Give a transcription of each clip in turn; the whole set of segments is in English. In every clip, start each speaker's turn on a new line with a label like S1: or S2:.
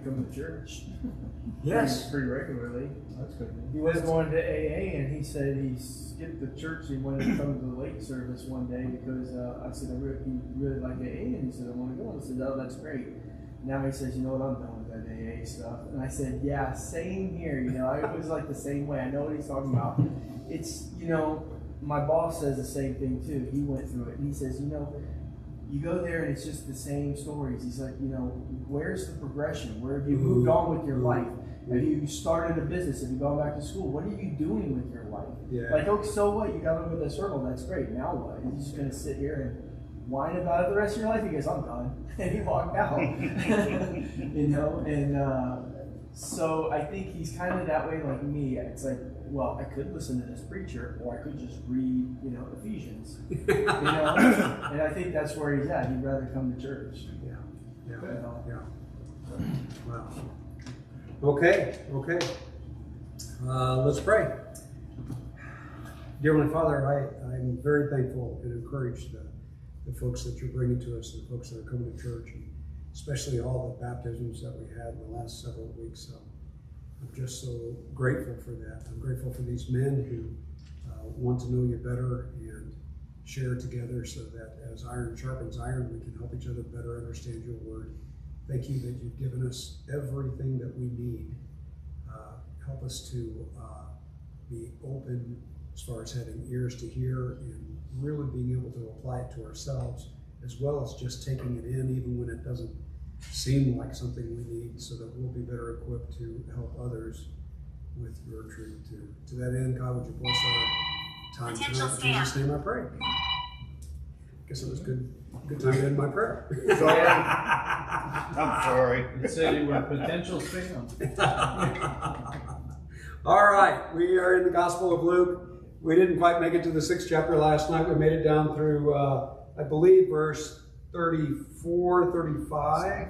S1: come to church.
S2: Yes.
S1: Pretty regularly.
S2: That's good.
S1: He was going to AA, and he said he skipped the church. He wanted to come to the lake service one day because I said, he really liked AA, and he said, I want to go. And I said, oh, that's great. Now he says, you know what, I'm done with that AA stuff. And I said, yeah, same here. You know, I was like the same way. I know what he's talking about. It's, you know, my boss says the same thing too. He went through it, and he says, you know, you go there and it's just the same stories. He's like, you know, where's the progression? Where have you moved on with your life? Have you started a business? Have you gone back to school? What are you doing with your life?
S2: Yeah.
S1: Like, oh, so what? You got over the circle. That's great. Now what? You're just going to sit here and whine about it the rest of your life? He goes, I'm done. And he walked out. You know? And so I think he's kind of that way like me. It's like, well, I could listen to this preacher, or I could just read, you know, Ephesians. You know? And I think that's where he's at. He'd rather come to church.
S2: Yeah. Yeah.
S1: You know?
S2: Yeah. Wow. Okay. Let's pray. Dear Heavenly Father, I'm very thankful and encouraged the folks that you're bringing to us, the folks that are coming to church, and especially all the baptisms that we had in the last several weeks. I'm just so grateful for that. I'm grateful for these men who want to know you better and share together so that as iron sharpens iron, we can help each other better understand your word. Thank you that you've given us everything that we need. Help us to be open as far as having ears to hear and really being able to apply it to ourselves, as well as just taking it in even when it doesn't seem like something we need, so that we'll be better equipped to help others with your truth too. To that end, God, would you bless our time tonight? In Jesus' name I pray. I guess it was good time to end my prayer.
S3: Sorry. I'm sorry.
S1: You said you were a potential spam.
S2: All right, we are in the Gospel of Luke. We didn't quite make it to the 6th chapter last night. We made it down through, I believe, verse 34, 35,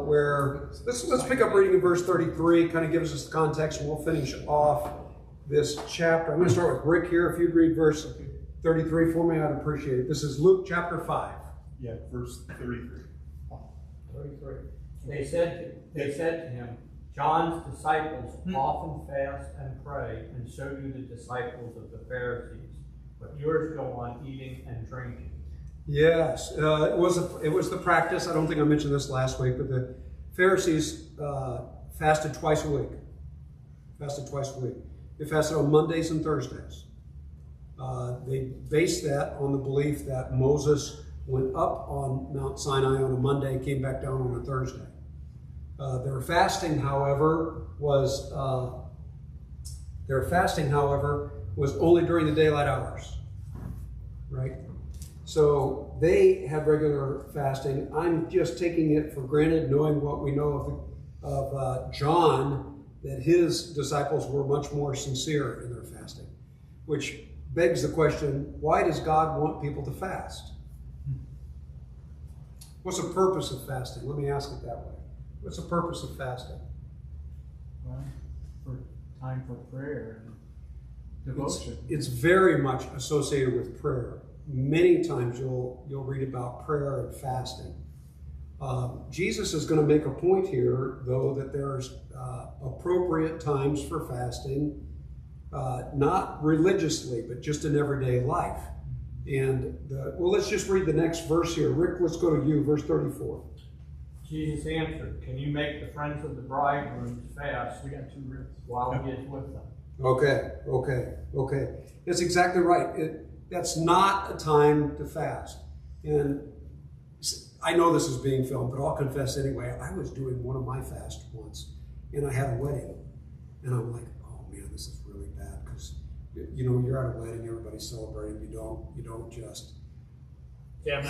S2: where let's pick up reading in verse 33. Kind of gives us the context, and we'll finish off this chapter. I'm going to start with Rick here. If you'd read verse 33 for me, I'd appreciate it. This is Luke chapter 5.
S3: Yeah, verse 33.
S4: 33. They said to him, John's disciples often fast and pray, and so do the disciples of the Pharisees. But yours go on eating and drinking.
S2: Yes, it was the practice. I don't think I mentioned this last week, but the Pharisees fasted twice a week. They fasted on Mondays and Thursdays. They based that on the belief that Moses went up on Mount Sinai on a Monday, came back down on a Thursday. Their fasting, however, was only during the daylight hours, right? So they had regular fasting. I'm just taking it for granted, knowing what we know of John, that his disciples were much more sincere in their fasting, which begs the question, why does God want people to fast? What's the purpose of fasting? Let me ask it that way. What's the purpose of fasting?
S1: Well, for time for prayer and devotion.
S2: It's very much associated with prayer. Many times you'll read about prayer and fasting. Jesus is going to make a point here, though, that there's appropriate times for fasting, not religiously, but just in everyday life. And let's just read the next verse here. Rick, let's go to you, verse 34.
S4: Jesus answered, can you make the friends of the bridegroom fast? We got 2 ribs. While he is with them.
S2: Okay. That's exactly right. That's not a time to fast. And I know this is being filmed, but I'll confess anyway. I was doing one of my fasts once, and I had a wedding. And I'm like, oh man, this is really bad, because you're at a wedding, everybody's celebrating. You don't just.
S4: Yeah, I'm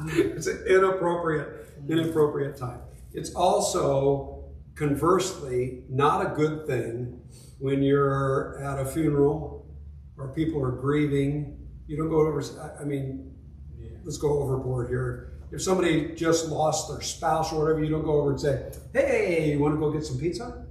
S2: It's an inappropriate time. It's also, conversely, not a good thing when you're at a funeral or people are grieving. You don't go over, let's go overboard here. If somebody just lost their spouse or whatever, you don't go over and say, hey, you want to go get some pizza?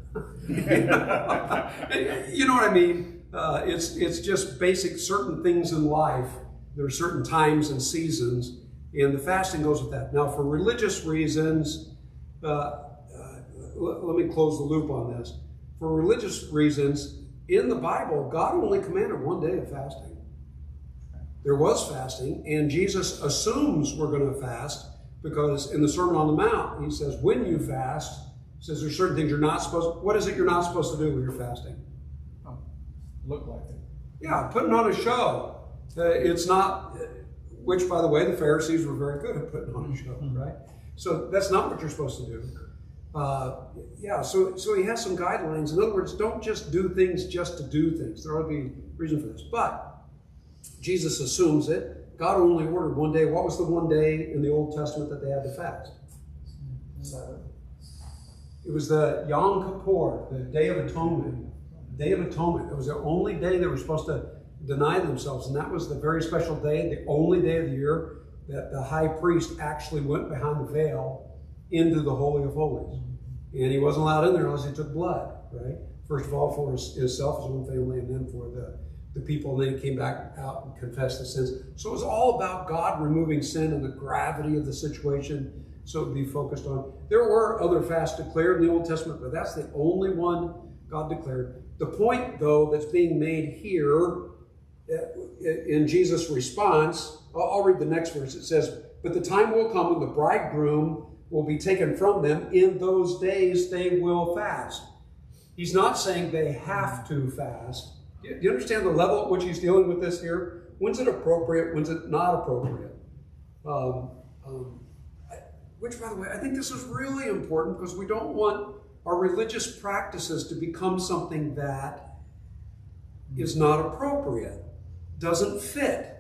S2: You know what I mean? It's just basic certain things in life. There are certain times and seasons And the fasting goes with that. Now, for religious reasons, let me close the loop on this. For religious reasons, in the Bible, God only commanded one day of fasting. There was fasting, and Jesus assumes we're going to fast because in the Sermon on the Mount, he says, when you fast, he says there's certain things you're not supposed to. What is it you're not supposed to do when you're fasting?
S1: Look like it.
S2: Yeah, putting on a show. It's not, which, by the way, the Pharisees were very good at putting on a show, right? So that's not what you're supposed to do. So he has some guidelines. In other words, don't just do things just to do things. There ought to be a reason for this. But Jesus assumes it. God only ordered one day. What was the one day in the Old Testament that they had to fast? It was the Yom Kippur, the Day of Atonement. The Day of Atonement. It was the only day they were supposed to deny themselves, and that was the very special day, the only day of the year that the high priest actually went behind the veil into the Holy of Holies. And he wasn't allowed in there unless he took blood, right? First of all, for himself, his own family, and then for the people, and then he came back out and confessed his sins. So it was all about God removing sin and the gravity of the situation, so it would be focused on. There were other fasts declared in the Old Testament, but that's the only one God declared. The point, though, that's being made here in Jesus' response, I'll read the next verse. It says, but the time will come when the bridegroom will be taken from them. In those days they will fast. He's not saying they have to fast. Do you understand the level at which he's dealing with this here? When's it appropriate? When's it not appropriate? Which, by the way, I think this is really important because we don't want our religious practices to become something that is not appropriate, doesn't fit.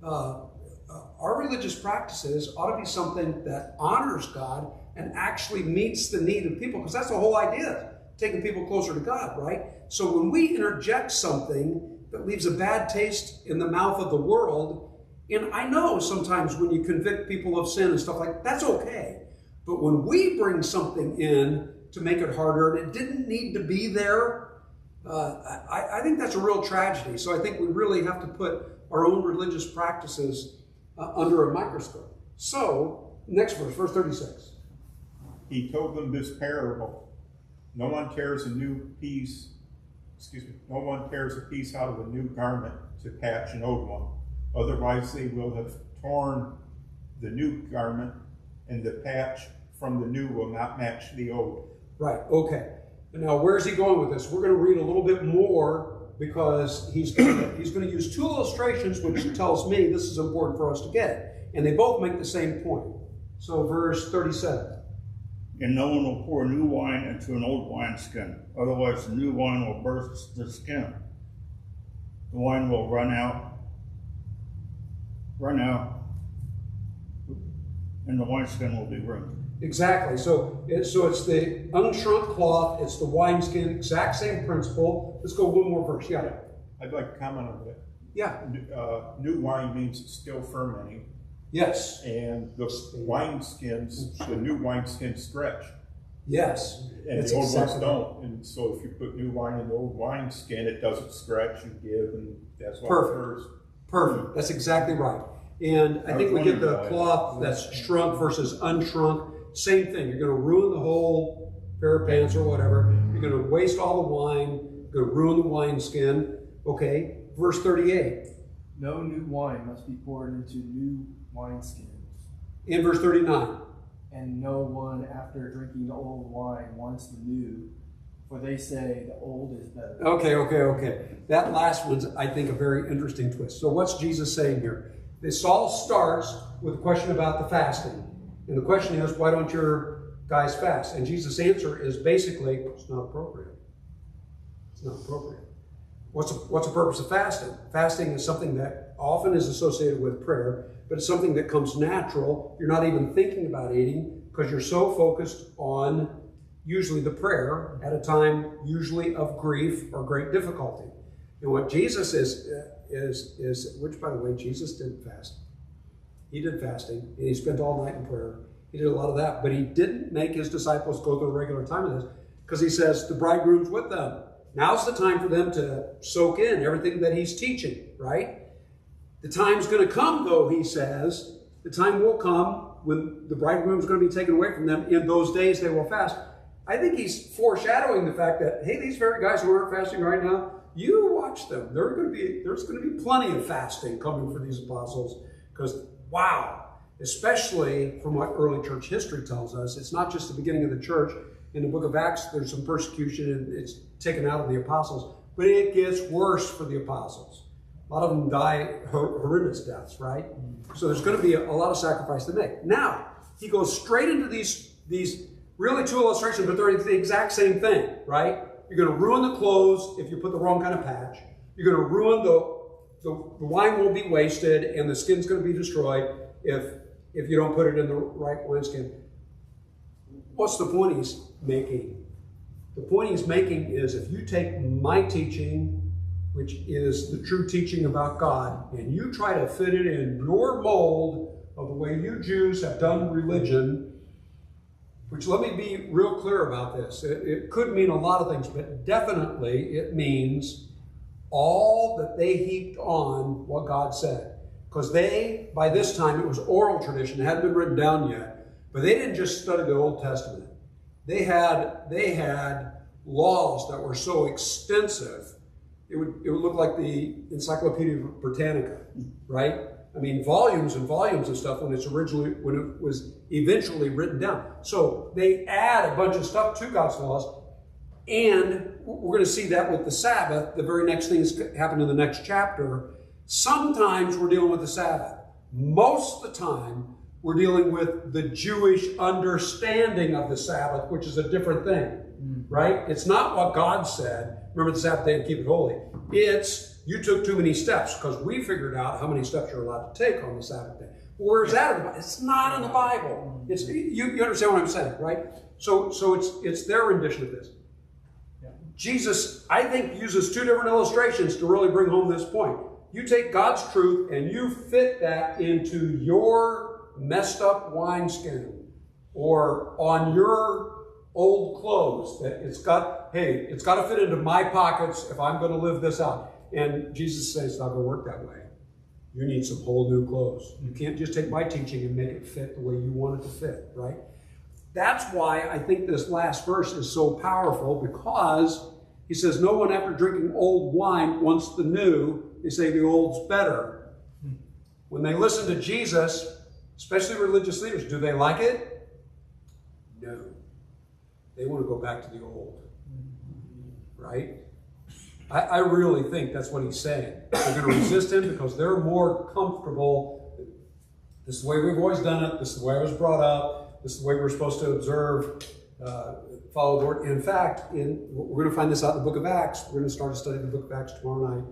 S2: Our religious practices ought to be something that honors God and actually meets the need of people, because that's the whole idea, taking people closer to God, right? So when we interject something that leaves a bad taste in the mouth of the world, and I know sometimes when you convict people of sin and stuff like that, that's okay. But when we bring something in to make it harder, and it didn't need to be there, I think that's a real tragedy. So I think we really have to put our own religious practices under a microscope. So, next verse, verse 36.
S3: He told them this parable. No one tears a piece out of a new garment to patch an old one. Otherwise they will have torn the new garment, and the patch from the new will not match the old. Right,
S2: okay. Now, where's he going with this? We're going to read a little bit more because he's going to use two illustrations, which tells me this is important for us to get. And they both make the same point. So, verse 37.
S5: And no one will pour new wine into an old wineskin. Otherwise, the new wine will burst the skin. The wine will run out, and the wineskin will be ruined.
S2: Exactly. So it's the unshrunk cloth, it's the wineskin, exact same principle. Let's go one more verse. Yeah.
S3: I'd like to comment on that.
S2: Yeah.
S3: New wine means it's still fermenting.
S2: Yes.
S3: And the wineskins, the new wineskins stretch.
S2: Yes.
S3: And
S2: that's
S3: the old
S2: exactly
S3: ones don't. And so if you put new wine in the old wineskin, it doesn't stretch and give, and that's what occurs.
S2: Perfect. That's exactly right. And I think we get the cloth that's shrunk versus unshrunk. Same thing. You're going to ruin the whole pair of pants or whatever. You're going to waste all the wine. You're going to ruin the wineskin. Okay. Verse 38.
S1: No new wine must be poured into new wineskins.
S2: In verse 39.
S1: And no one, after drinking the old wine, wants the new, for they say the old is better.
S2: Okay. That last one's, I think, a very interesting twist. So what's Jesus saying here? This all starts with a question about the fasting. And the question is, why don't your guys fast? And Jesus' answer is basically, it's not appropriate. It's not appropriate. What's the purpose of fasting? Fasting is something that often is associated with prayer, but it's something that comes natural. You're not even thinking about eating because you're so focused on usually the prayer at a time usually of grief or great difficulty. And what Jesus is which, by the way, Jesus did fast. He did fasting, and he spent all night in prayer. He did a lot of that, but he didn't make his disciples go to a regular time of this because he says the bridegroom's with them. Now's the time for them to soak in everything that he's teaching, right? The time's going to come, though, he says, the time will come when the bridegroom is going to be taken away from them. In those days they will fast. I think he's foreshadowing the fact that, hey, these very guys who aren't fasting right now, you watch them. There's going to be plenty of fasting coming for these apostles, because, wow, especially from what early church history tells us, it's not just the beginning of the church. In the book of Acts, there's some persecution and it's taken out of the apostles, but it gets worse for the apostles. A lot of them die horrendous deaths, right? So there's going to be a lot of sacrifice to make. Now, he goes straight into these really two illustrations, but they're the exact same thing, right? You're going to ruin the clothes if you put the wrong kind of patch. You're going to ruin the wine won't be wasted, and the skin's going to be destroyed if you don't put it in the right wineskin. What's the point he's making? The point he's making is, if you take my teaching, which is the true teaching about God, and you try to fit it in your mold of the way you Jews have done religion, which, let me be real clear about this. It could mean a lot of things, but definitely it means all that they heaped on what God said. Because they, by this time, it was oral tradition. It hadn't been written down yet. But they didn't just study the Old Testament. They had laws that were so extensive, it would look like the Encyclopedia Britannica, right? I mean, volumes and volumes of stuff when it was eventually written down. So they add a bunch of stuff to God's laws, and we're going to see that with the Sabbath. The very next things happen in the next chapter. Sometimes we're dealing with the Sabbath. Most of the time, we're dealing with the Jewish understanding of the Sabbath, which is a different thing, right? It's not what God said. Remember the Sabbath day and keep it holy. It's, you took too many steps, because we figured out how many steps you're allowed to take on the Sabbath day. Where's that in the Bible? It's not in the Bible. It's, you understand what I'm saying, right? So it's their rendition of this. Jesus, I think, uses two different illustrations to really bring home this point. You take God's truth and you fit that into your messed up wineskin or on your old clothes. That it's got to fit into my pockets if I'm going to live this out. And Jesus says it's not going to work that way. You need some whole new clothes. You can't just take my teaching and make it fit the way you want it to fit, right? That's why I think this last verse is so powerful, because he says, no one after drinking old wine wants the new. They say the old's better. When they listen to Jesus, especially religious leaders, do they like it? No. They want to go back to the old, right? I really think that's what he's saying. They're going to resist him because they're more comfortable. This is the way we've always done it. This is the way I was brought up. This is the way we're supposed to observe, follow the Lord. In fact, we're going to find this out in the book of Acts. We're going to start studying the book of Acts tomorrow night,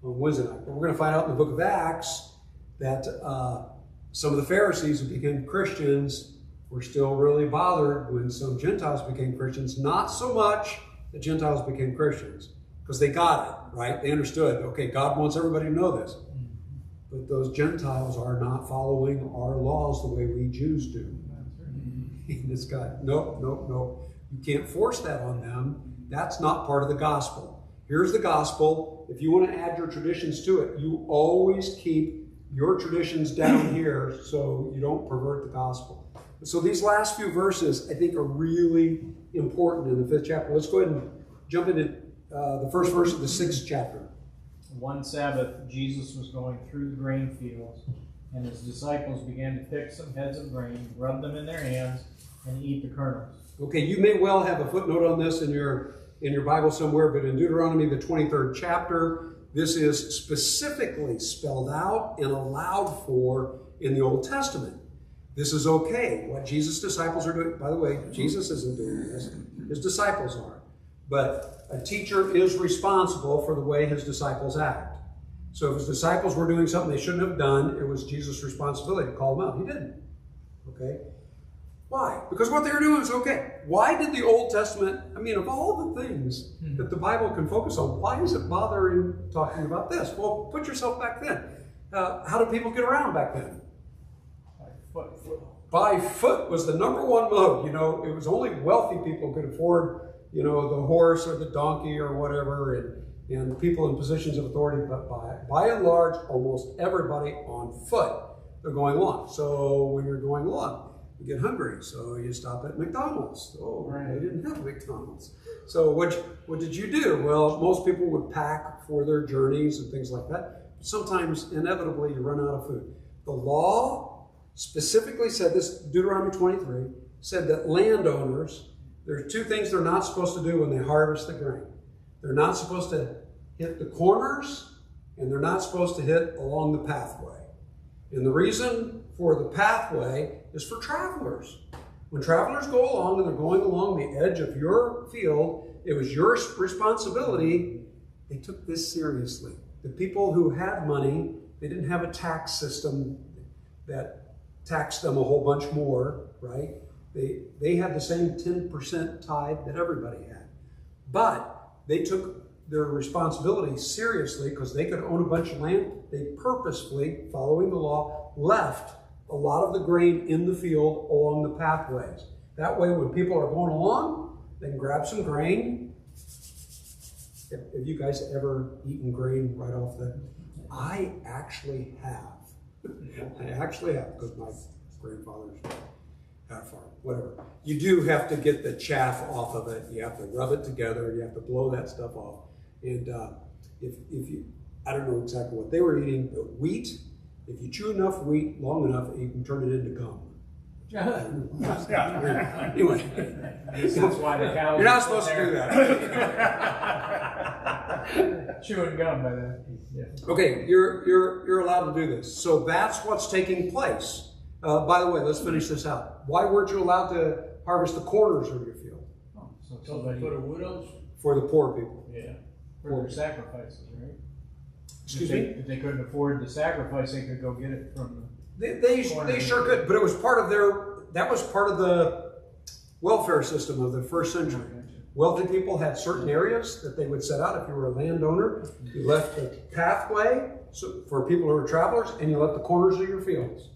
S2: on Wednesday night. But we're going to find out in the book of Acts that some of the Pharisees who became Christians were still really bothered when some Gentiles became Christians. Not so much that Gentiles became Christians, because they got it, right? They understood, okay, God wants everybody to know this. But those Gentiles are not following our laws the way we Jews do. And it's got, nope. You can't force that on them. That's not part of the gospel. Here's the gospel. If you want to add your traditions to it, you always keep your traditions down here so you don't pervert the gospel. So these last few verses, I think, are really important in the 5th chapter. Let's go ahead and jump into the first verse of the 6th chapter.
S6: One Sabbath, Jesus was going through the grain fields, and his disciples began to pick some heads of grain, rub them in their hands, and eat the kernels.
S2: Okay, you may well have a footnote on this in your Bible somewhere, but in Deuteronomy, the 23rd chapter, this is specifically spelled out and allowed for in the Old Testament. This is okay. What Jesus' disciples are doing, by the way, Jesus isn't doing this, his disciples are. But a teacher is responsible for the way his disciples act. So if his disciples were doing something they shouldn't have done, it was Jesus' responsibility to call them out. He didn't. Okay? Why? Because what they were doing was okay. Why did the Old Testament, I mean, of all the things that the Bible can focus on, why is it bothering talking about this? Well, put yourself back then. How did people get around back then? By foot was the number one mode. You know, it was only wealthy people could afford, you know, the horse or the donkey or whatever, and people in positions of authority. But by and large, almost everybody on foot. they're going along. So when you're going along, you get hungry, so you stop at McDonald's. Oh,
S6: Right.
S2: They didn't have McDonald's. So what did you do? Well, most people would pack for their journeys and things like that. Sometimes, inevitably, you run out of food. The law specifically said this, Deuteronomy 23, said that landowners, there are two things they're not supposed to do when they harvest the grain. They're not supposed to hit the corners, and they're not supposed to hit along the pathway. And the reason for the pathway is for travelers. When travelers go along and they're going along the edge of your field, it was your responsibility. They took this seriously. The people who had money, they didn't have a tax system that taxed them a whole bunch more, right? They had the same 10% tithe that everybody had. But they took their responsibility seriously because they could own a bunch of land. They purposefully, following the law, left a lot of the grain in the field along the pathways. That way, when people are going along, they can grab some grain. Have you guys ever eaten grain right off the... I actually have. I actually have, because my grandfather's had a farm, whatever. You do have to get the chaff off of it. You have to rub it together. You have to blow that stuff off. And if you, I don't know exactly what they were eating, but wheat, if you chew enough wheat long enough, you can turn it into gum. Anyway,
S6: That's why the cows.
S2: You're not supposed to do that.
S6: Chewing gum by then. Yeah.
S2: Okay, you're allowed to do this. So that's what's taking place. By the way, let's finish this out. Why weren't you allowed to harvest the corners of your field?
S6: Oh, so somebody
S1: For the widows?
S2: For the poor people.
S6: yeah, for their sacrifices, right?
S2: Excuse
S6: if
S2: me?
S6: If they couldn't afford the sacrifice, they could go get it from
S2: They sure could, but it was part of that was part of the welfare system of the first century. Wealthy people had certain areas that they would set out. If you were a landowner, you left the pathway for people who were travelers, and you left the corners of your fields.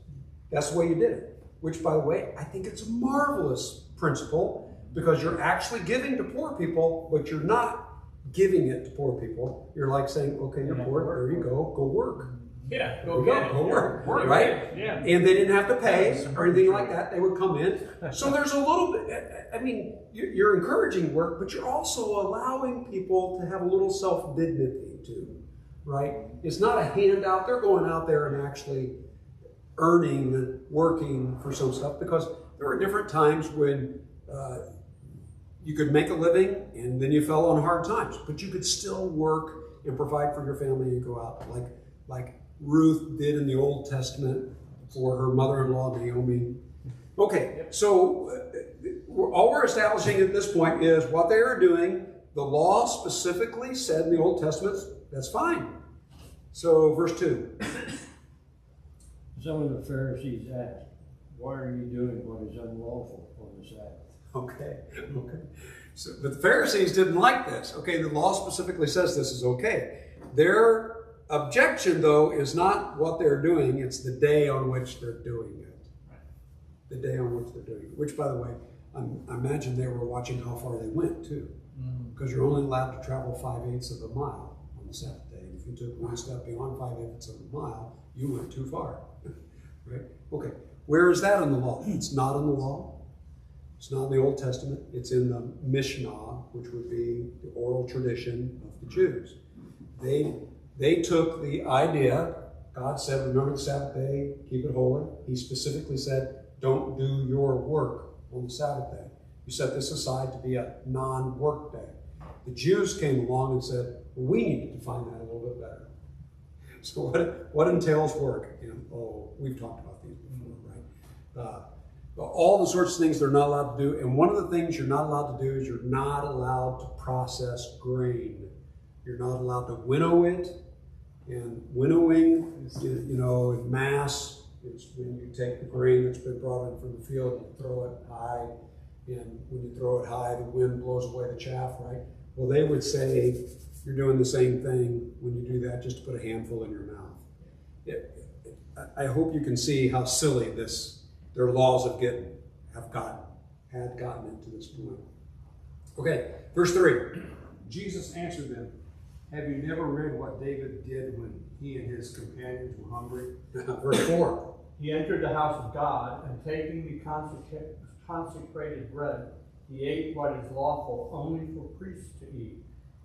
S2: That's the way you did it. Which, by the way, I think it's a marvelous principle, because you're actually giving to poor people, but you're not giving it to poor people. You're like saying, okay, you're poor, there you go work.
S6: Yeah,
S2: Go work, right?
S6: Yeah.
S2: And they didn't have to pay or anything like that. They would come in. So there's a little bit, I mean, you're encouraging work, but you're also allowing people to have a little self-dignity too, right? It's not a handout. They're going out there and actually earning, working for some stuff, because there were different times when you could make a living and then you fell on hard times, but you could still work and provide for your family and go out like Ruth did in the Old Testament for her mother-in-law, Naomi. Okay, so all we're establishing at this point is what they are doing. The law specifically said in the Old Testament, that's fine. So verse 2.
S7: Some of the Pharisees asked, why are you doing what is unlawful on the Sabbath?
S2: Okay. So, but the Pharisees didn't like this. Okay, the law specifically says this is okay. Their objection, though, is not what they're doing, it's the day on which they're doing it. The day on which they're doing it. Which, by the way, I imagine they were watching how far they went, too. Because you're only allowed to travel 5/8 of a mile on the Sabbath day. If you took one step beyond 5/8 of a mile, you went too far. Right? Okay. Where is that in the law? It's not in the law. It's not in the Old Testament. It's in the Mishnah, which would be the oral tradition of the Jews. They took the idea, God said, remember the Sabbath day, keep it holy. He specifically said, don't do your work on the Sabbath day. You set this aside to be a non-work day. The Jews came along and said, well, we need to define that a little bit better. So what entails work? We've talked about these before, right? All the sorts of things they're not allowed to do. And one of the things you're not allowed to do is you're not allowed to process grain. You're not allowed to winnow it. And winnowing, in mass, is when you take the grain that's been brought in from the field and throw it high. And when you throw it high, the wind blows away the chaff, right? Well, they would say you're doing the same thing when you do that, just to put a handful in your mouth. I hope you can see how silly their laws had gotten into this point. Okay, verse 3.
S8: Jesus answered them, have you never read what David did when he and his companions were hungry?
S2: Verse 4.
S4: He entered the house of God, and taking the consecrated bread, he ate what is lawful only for priests to eat.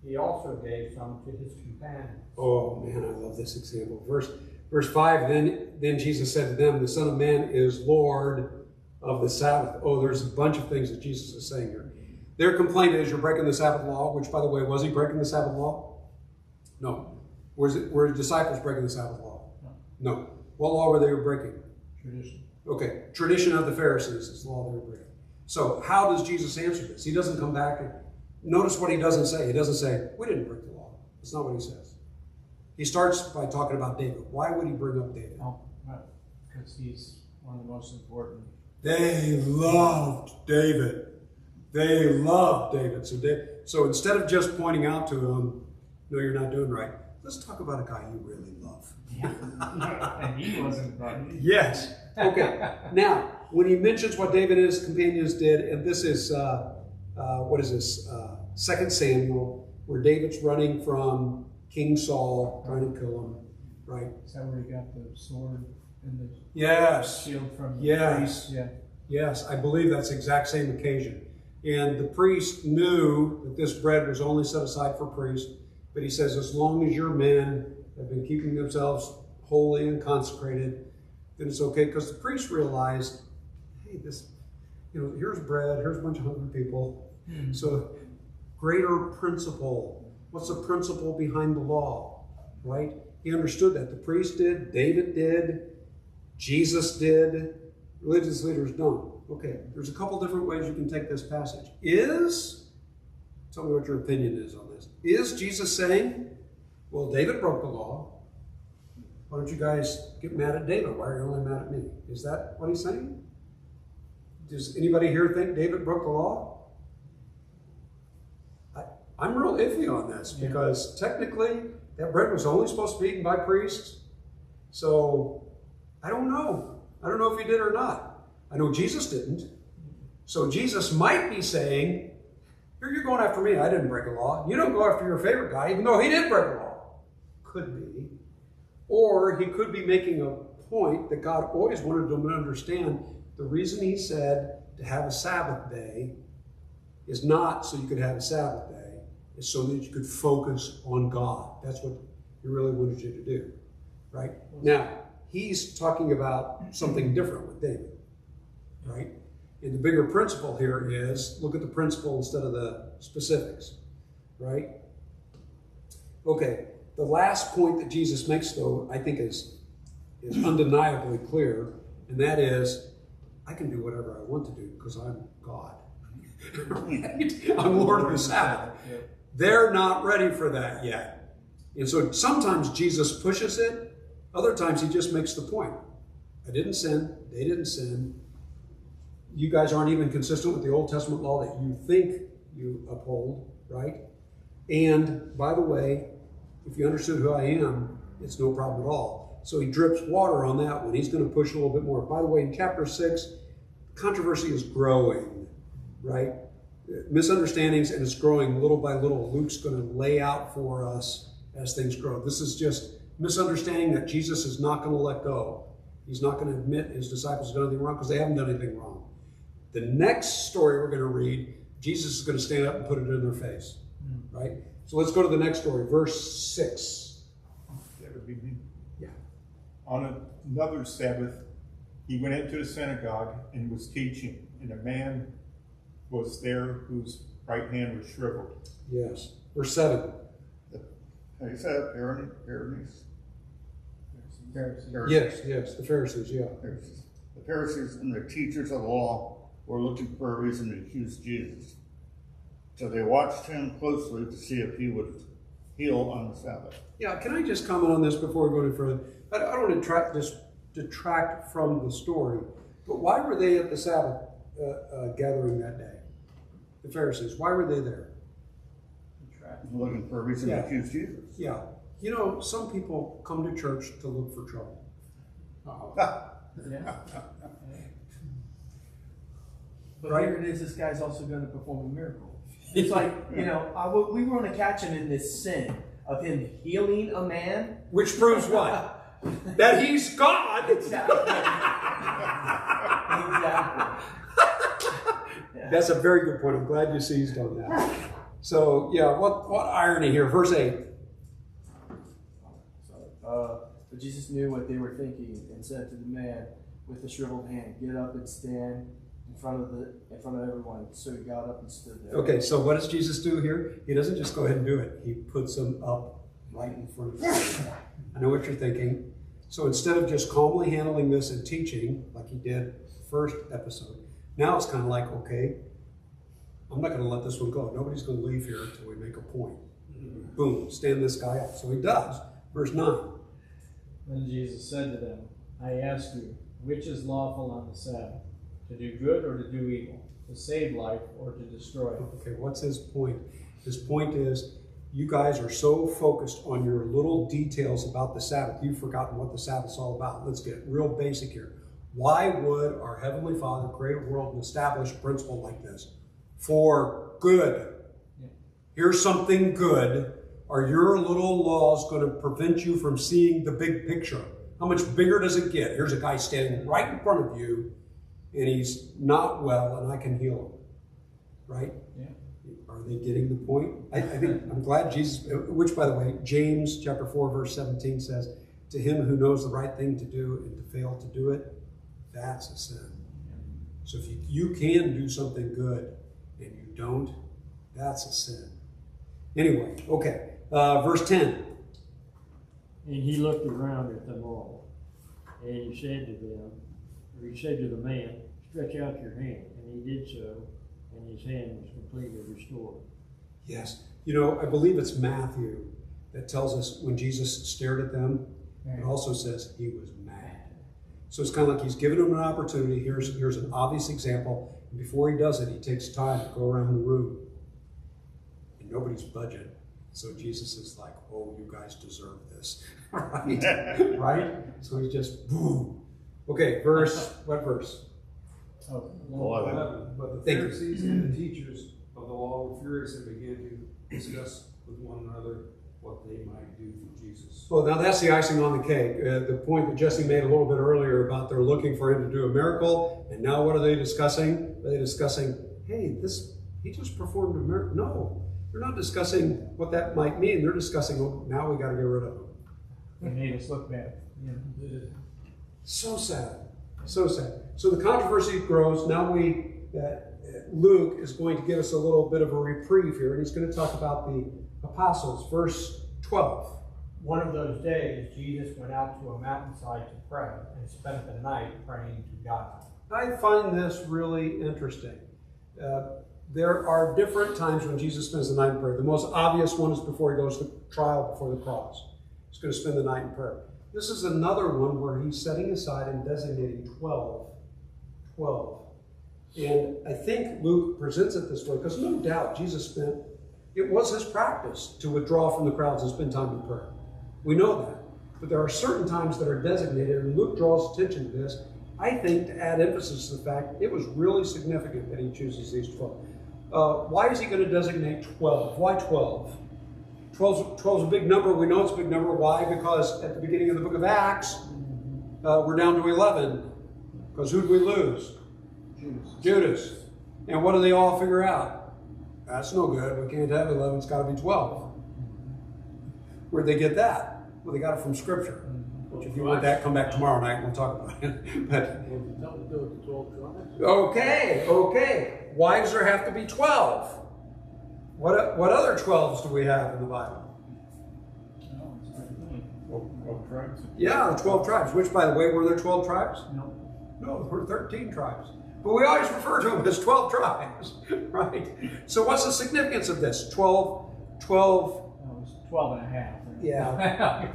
S4: He also gave some to his companions.
S2: Oh man, I love this example. Verse 5, then Jesus said to them, the Son of Man is Lord of the Sabbath. Oh, there's a bunch of things that Jesus is saying here. Their complaint is you're breaking the Sabbath law, which, by the way, was he breaking the Sabbath law? No. Were his disciples breaking the Sabbath law? No. What law were they breaking?
S6: Tradition.
S2: Okay. Tradition of the Pharisees is the law they were breaking. So how does Jesus answer this? He doesn't come back and notice what he doesn't say. He doesn't say, we didn't break the law. That's not what he says. He starts by talking about David. Why would he bring up David?
S6: Oh, right. Because he's one of the most important.
S2: They loved David. They loved David. So instead of just pointing out to him, no, you're not doing right, let's talk about a guy you really love.
S6: Yeah. And he wasn't right.
S2: Yes. Okay. Now, when he mentions what David and his companions did, and this is, what is this? 2 Samuel, where David's running from King Saul, trying to kill him, right?
S6: Is that where he got the sword and the
S2: Yes.
S6: shield from the
S2: Yes.
S6: priest? Yeah.
S2: Yes, I believe that's the exact same occasion. And the priest knew that this bread was only set aside for priests, but he says, as long as your men have been keeping themselves holy and consecrated, then it's okay. Because the priest realized, hey, this, here's bread, here's a bunch of hungry people. Mm-hmm. So, greater principle. What's the principle behind the law, right? He understood that. The priest did, David did, Jesus did, religious leaders don't. Okay, there's a couple different ways you can take this passage. Tell me what your opinion is on this. Is Jesus saying, well, David broke the law. Why don't you guys get mad at David? Why are you only mad at me? Is that what he's saying? Does anybody here think David broke the law? I'm real iffy on this because technically that bread was only supposed to be eaten by priests. So I don't know. I don't know if he did or not. I know Jesus didn't. So Jesus might be saying, here you're going after me. I didn't break a law. You don't go after your favorite guy, even though he did break a law. Could be. Or he could be making a point that God always wanted them to understand. The reason he said to have a Sabbath day is not so you could have a Sabbath day. It's so that you could focus on God. That's what he really wanted you to do. Right? Now, he's talking about something different with David. Right? And the bigger principle here is, look at the principle instead of the specifics. Right? Okay, the last point that Jesus makes, though, I think is undeniably clear, and that is, I can do whatever I want to do because I'm God. Right? I'm Lord of the Sabbath. They're not ready for that yet. And so sometimes Jesus pushes it, other times he just makes the point. I didn't sin, they didn't sin. You guys aren't even consistent with the Old Testament law that you think you uphold, right? And by the way, if you understood who I am, it's no problem at all. So he drips water on that one. He's going to push a little bit more. By the way, in chapter 6, controversy is growing, right? Misunderstandings, and it's growing little by little. Luke's going to lay out for us as things grow. This is just misunderstanding that Jesus is not going to let go. He's not going to admit his disciples have done anything wrong because they haven't done anything wrong. The next story we're going to read, Jesus is going to stand up and put it in their face, right? So let's go to the next story, verse 6.
S3: That would be me.
S2: Yeah.
S3: On another Sabbath, he went into the synagogue and was teaching, and a man was there whose right hand was shriveled.
S2: Yes. Verse 7.
S5: He said, Pharisees.
S2: Yes, the Pharisees, yeah.
S5: The Pharisees and the teachers of the law were looking for a reason to accuse Jesus. So they watched him closely to see if he would heal on the Sabbath.
S2: Yeah, can I just comment on this before we go any further? I don't want to detract from the story, but why were they at the Sabbath gathering that day? The Pharisees, why were they there?
S5: Looking for a reason to accuse Jesus.
S2: Yeah. You know, some people come to church to look for trouble.
S6: Yeah.
S1: But right? Here it is, this guy's also going to perform a miracle. It's like, we want to catch him in this sin of him healing a man.
S2: Which proves what? That he's God.
S1: Exactly.
S2: That's a very good point. I'm glad you seized on that. So, yeah, what irony here. Verse 8.
S1: But Jesus knew what they were thinking and said to the man with the shriveled hand, "Get up and stand in front of everyone." So he got up and stood there.
S2: Okay, so what does Jesus do here? He doesn't just go ahead and do it. He puts them up right in front of them. I know what you're thinking. So instead of just calmly handling this and teaching, like he did first episode, now it's kind of like, okay, I'm not going to let this one go. Nobody's going to leave here until we make a point. Boom, stand this guy up. So he does. Verse 9.
S6: Then Jesus said to them, I ask you, which is lawful on the Sabbath, to do good or to do evil, to save life or to destroy it?
S2: Okay, what's his point? His point is, you guys are so focused on your little details about the Sabbath, you've forgotten what the Sabbath's all about. Let's get real basic here. Why would our Heavenly Father create a world and establish a principle like this? For good.
S6: Yeah.
S2: Here's something good. Are your little laws going to prevent you from seeing the big picture? How much bigger does it get? Here's a guy standing right in front of you, and he's not well, and I can heal him. Right?
S6: Yeah.
S2: Are they getting the point? I think I'm glad Jesus, which by the way, James chapter 4, verse 17 says, to him who knows the right thing to do and to fail to do it, that's a sin. So if you can do something good and you don't, that's a sin. Anyway, okay. Verse 10.
S7: And he looked around at them all, and he said to them, or he said to the man, stretch out your hand. And he did so, and his hand was completely restored.
S2: Yes. You know, I believe it's Matthew that tells us when Jesus stared at them, it also says he was mad. So it's kind of like he's given them an opportunity. Here's an obvious example. And before he does it, he takes time to go around the room. And nobody's budging. So Jesus is like, oh, you guys deserve this. Right? Right? So he's just, boom. Okay, what verse?
S6: Oh,
S8: 11. But the
S2: Thank you.
S8: Pharisees and the teachers of the law were furious and began to discuss with one another what they might do for Jesus.
S2: Well, now that's the icing on the cake. The point that Jesse made a little bit earlier about they're looking for him to do a miracle, and now what are they discussing? Are they discussing, hey, he just performed a miracle? No, they're not discussing what that might mean. They're discussing, oh, now we got to get rid of him.
S6: It made us look bad. Yeah.
S2: So sad. So sad. So the controversy grows. Now Luke is going to give us a little bit of a reprieve here, and he's going to talk about the apostles. Verse 12.
S4: One of those days, Jesus went out to a mountainside to pray and spent the night praying to God.
S2: I find this really interesting. There are different times when Jesus spends the night in prayer. The most obvious one is before he goes to trial before the cross. He's going to spend the night in prayer. This is another one where he's setting aside and designating 12. And I think Luke presents it this way because no doubt it was his practice to withdraw from the crowds and spend time in prayer. We know that. But there are certain times that are designated, and Luke draws attention to this, I think, to add emphasis to the fact it was really significant that he chooses these 12. Why is he going to designate 12? Why 12? 12 is a big number. We know it's a big number. Why? Because at the beginning of the book of Acts, we're down to 11. Because who did we lose? Judas. And what do they all figure out? That's no good. We can't have 11. It's got to be 12. Where'd they get that? Well, they got it from Scripture. Which, if you want that, come back tomorrow night and we'll talk about it. But, okay. Why does there have to be 12? What other 12s do we have in the Bible?
S3: 12 tribes.
S2: Yeah, the 12 tribes. Which, by the way, were there 12 tribes?
S6: No.
S2: No, there were 13 tribes. But we always refer to them as 12 tribes, right? So what's the significance of this? 12.
S6: It was 12 and a half.
S2: Yeah.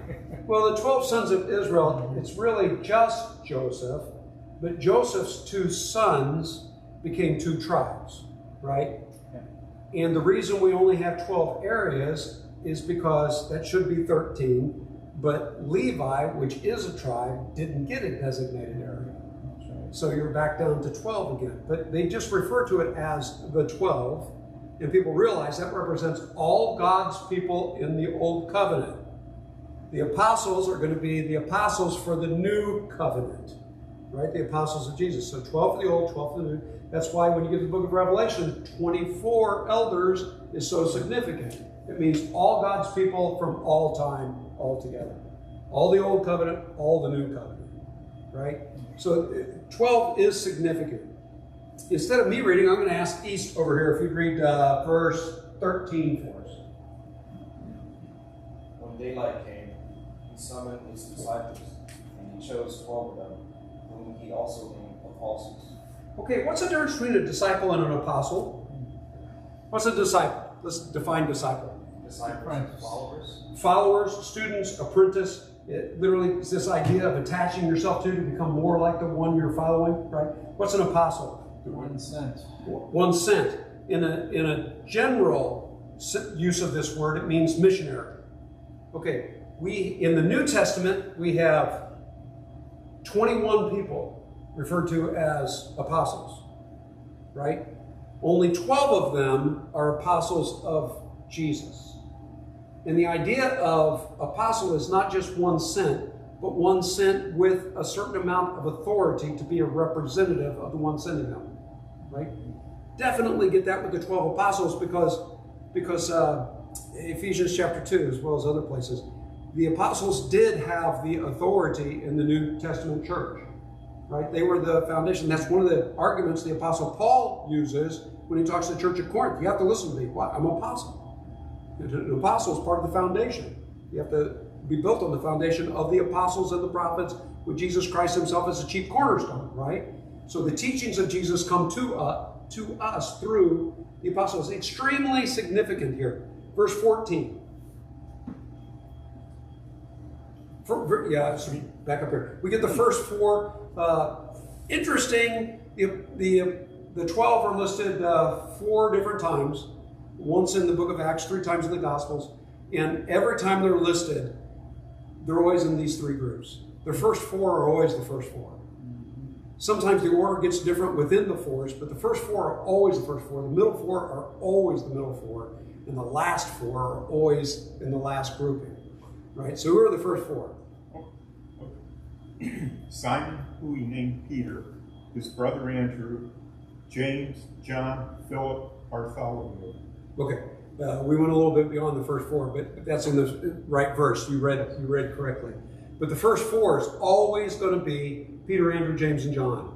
S2: Well, the 12 sons of Israel, it's really just Joseph, but Joseph's 2 sons became 2 tribes, right? Yeah. And the reason we only have 12 areas is because that should be 13, but Levi, which is a tribe, didn't get a designated area. So you're back down to 12 again. But they just refer to it as the 12, and people realize that represents all God's people in the Old Covenant. The apostles are going to be the apostles for the New Covenant. right? The apostles of Jesus. So 12 for the old, 12 for the new. That's why when you get to the book of Revelation, 24 elders is so significant. It means all God's people from all time, all together. All the old covenant, all the new covenant, right? So 12 is significant. Instead of me reading, I'm going to ask East over here if you'd read verse 13 for us.
S9: When daylight came, he summoned his disciples, and he chose 12 of them, whom he also named apostles.
S2: Okay, what's the difference between a disciple and an apostle? What's a disciple? Let's define disciple.
S9: Disciples, followers.
S2: Followers, students, apprentice. It literally is this idea of attaching yourself to become more like the one you're following, right? What's an apostle?
S6: One sent.
S2: One sent. In a general use of this word, it means missionary. Okay, in the New Testament, we have 21 people referred to as apostles, right? Only 12 of them are apostles of Jesus. And the idea of apostle is not just one sent, but one sent with a certain amount of authority to be a representative of the one sending them, right? Definitely get that with the 12 apostles because Ephesians chapter 2, as well as other places, the apostles did have the authority in the New Testament church, right? They were the foundation. That's one of the arguments the apostle Paul uses when he talks to the church at Corinth. You have to listen to me. What? I'm an apostle. An apostle is part of the foundation. You have to be built on the foundation of the apostles and the prophets, with Jesus Christ himself as the chief cornerstone, right? So the teachings of Jesus come to us through the apostles. Extremely significant here. Verse 14. Back up here. We get the first four. Interesting, the 12 are listed 4 different times. Once in the book of Acts, 3 times in the Gospels. And every time they're listed, they're always in these 3 groups. The first 4 are always the first 4. Sometimes the order gets different within the 4s, but the first 4 are always the first 4. The middle 4 are always the middle 4. And the last 4 are always in the last grouping. Right? So who are the first 4?
S3: Simon, who he named Peter, his brother Andrew, James, John, Philip, Bartholomew.
S2: Okay, we went a little bit beyond the first 4, but that's in the right verse. You read correctly. But the first 4 is always going to be Peter, Andrew, James, and John.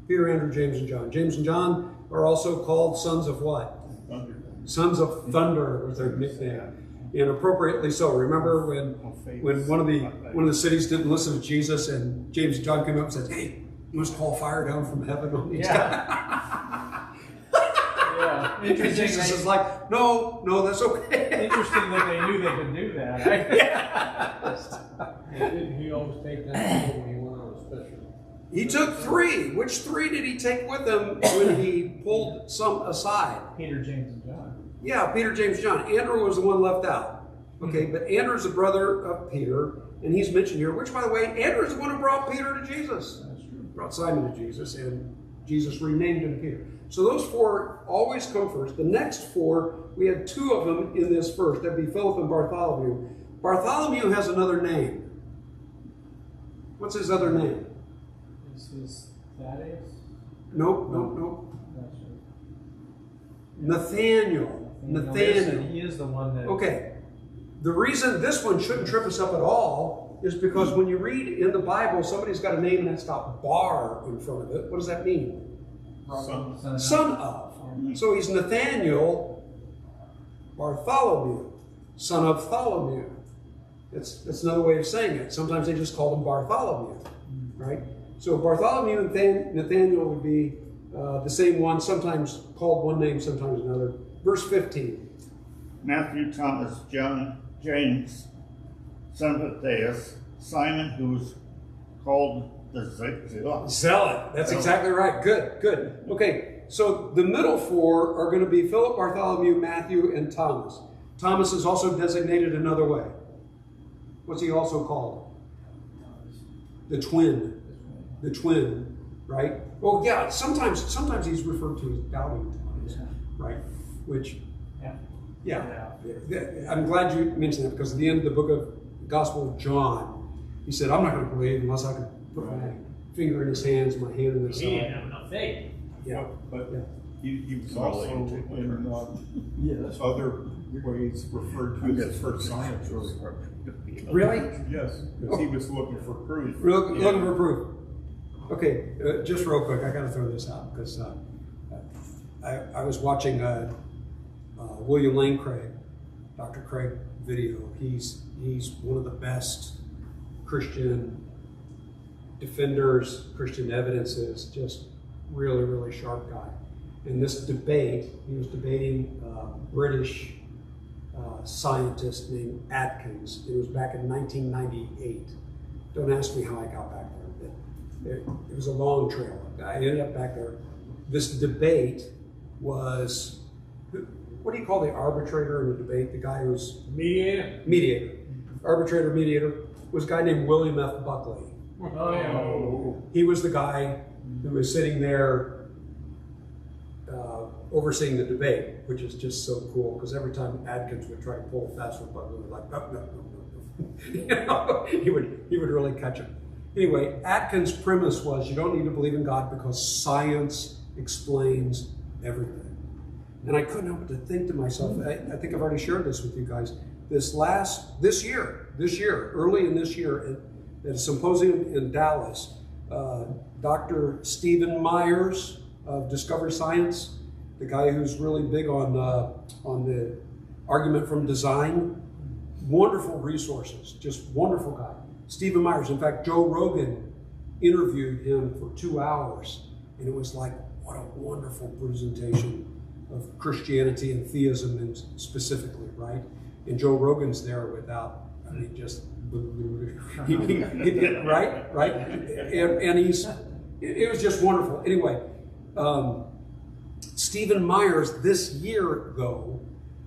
S2: Peter, Andrew, James, and John. James and John are also called sons of what?
S3: Thunder.
S2: Sons of Thunder was their nickname, and appropriately so. Remember when one of the cities didn't listen to Jesus, and James and John came up and said, "Hey, you must call fire down from heaven on these guys."
S6: Yeah,
S2: And Jesus is like, no, that's okay.
S6: Interesting that they knew they could do that.
S8: Didn't he always take that when he went on a special?
S2: He took 3. Which 3 did he take with him when he pulled some aside?
S6: Peter, James, and John.
S2: Yeah, Peter, James, John. Andrew was the one left out. Okay, but Andrew's the brother of Peter, and he's mentioned here, which, by the way, Andrew's the one who brought Peter to Jesus.
S6: That's true.
S2: Brought Simon to Jesus, and Jesus renamed him Peter. So those 4 always come first. The next 4, we had 2 of them in this verse. That'd be Philip and Bartholomew. Bartholomew has another name. What's his other name?
S6: Is his Thaddeus?
S2: Nope.
S6: That's right.
S2: Nathaniel.
S6: He is the one that.
S2: Okay. The reason this one shouldn't trip us up at all is because when you read in the Bible, somebody's got a name and it's got bar in front of it. What does that mean? Son of. So he's Nathaniel Bartholomew, son of Tholomew. That's another way of saying it. Sometimes they just call him Bartholomew, right? So Bartholomew and Nathaniel would be the same one, sometimes called one name, sometimes another. Verse 15.
S5: Matthew, Thomas, John, James, son of Thaddeus, Simon, who's called the
S2: Zealot. That's exactly right. Good. Okay, so the middle 4 are going to be Philip, Bartholomew, Matthew, and Thomas. Thomas is also designated another way. What's he also called? The twin, right? Well, yeah, sometimes he's referred to as doubting Thomas, right? Which, yeah. I'm glad you mentioned that, because at the end of the book of Gospel of John, he said, "I'm not going to believe unless I can put my finger in his hands, my hand in his
S4: He didn't
S2: side.
S4: have enough faith.
S2: Yeah.
S3: But
S2: Yeah.
S3: he was also in
S1: Yeah, that's
S3: other ways referred to as the first scientist.
S2: Really?
S3: Yes, because he was looking for proof.
S2: Looking for proof. Okay, just real quick, I got to throw this out because I was watching William Lane Craig, Dr. Craig video. He's one of the best Christian defenders, Christian evidences, just really, really sharp guy. In this debate, he was debating a British scientist named Atkins. It was back in 1998. Don't ask me how I got back there. It was a long trail. I ended up back there. This debate was, what do you call the arbitrator in a debate? The guy who's mediator. Arbitrator, mediator was a guy named William F. Buckley.
S6: Oh, yeah.
S2: He was the guy who was sitting there overseeing the debate, which is just so cool because every time Adkins would try to pull a fast one, Buckley would like, no. You know, he would really catch him. Anyway, Atkins' premise was you don't need to believe in God because science explains everything. And I couldn't help but to think to myself, I think I've already shared this with you guys, this year, early in this year, at a symposium in Dallas, Dr. Stephen Myers of Discovery Science, the guy who's really big on the argument from design, wonderful resources, just wonderful guy. Stephen Myers, in fact, Joe Rogan interviewed him for 2 hours, and it was like, what a wonderful presentation of Christianity and theism and specifically, right? And Joe Rogan's there without, I mean, just, right? And it was just wonderful. Anyway, Stephen Myers this year, though,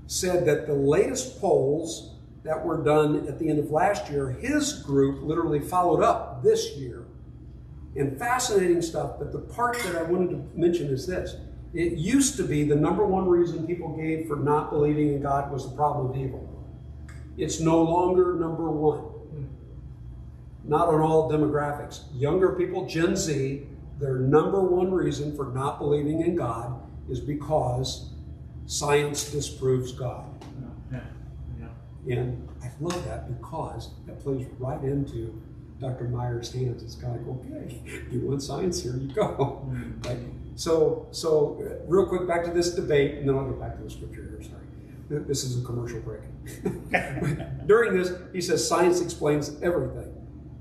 S2: said that the latest polls that were done at the end of last year, his group literally followed up this year. And fascinating stuff, but the part that I wanted to mention is this. It used to be the number one reason people gave for not believing in God was the problem of evil. It's no longer number one. Not on all demographics. Younger people, Gen Z, their number one reason for not believing in God is because science disproves God. And I love that because that plays right into Dr. Myers' hands. It's kind of like, okay, you want science, here you go. Right? So real quick, back to this debate, and then I'll go back to the scripture here, sorry. This is a commercial break. During this, he says science explains everything.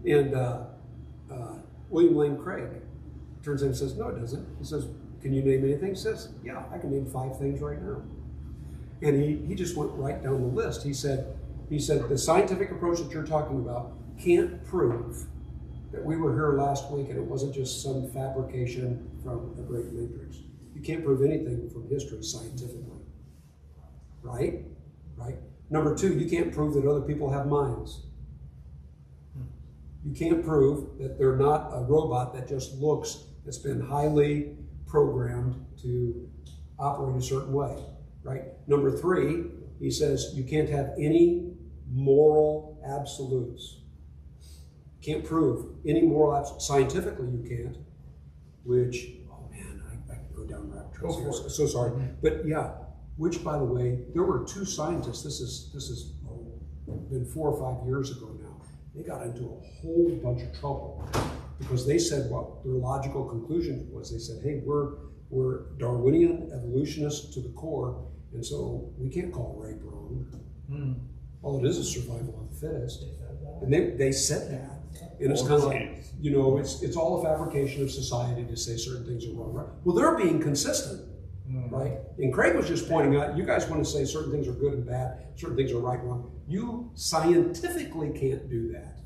S2: And William Lane Craig turns in and says, no, it doesn't. He says, can you name anything? He says, yeah, I can name 5 things right now. And he just went right down the list. He said, the scientific approach that you're talking about can't prove that we were here last week and it wasn't just some fabrication from a great matrix. You can't prove anything from history scientifically. Right? Right? Number 2, you can't prove that other people have minds. You can't prove that they're not a robot that just looks, that's been highly programmed to operate a certain way. Right? Number 3, he says you can't have any moral absolutes. Can't prove any moral absolutes. Scientifically, you can't. Which, oh man, I can go down rabbit trails here. So sorry, but yeah. Which, by the way, there were 2 scientists. This is been 4 or 5 years ago now. They got into a whole bunch of trouble because they said what their logical conclusion was. They said, "Hey, we're Darwinian evolutionists to the core, and so we can't call rape wrong. All it is survival of the fittest." And they said that. And it's kind of like, you know, it's all a fabrication of society to say certain things are wrong, right? Well, they're being consistent, right? And Craig was just pointing out, you guys want to say certain things are good and bad, certain things are right and wrong. You scientifically can't do that,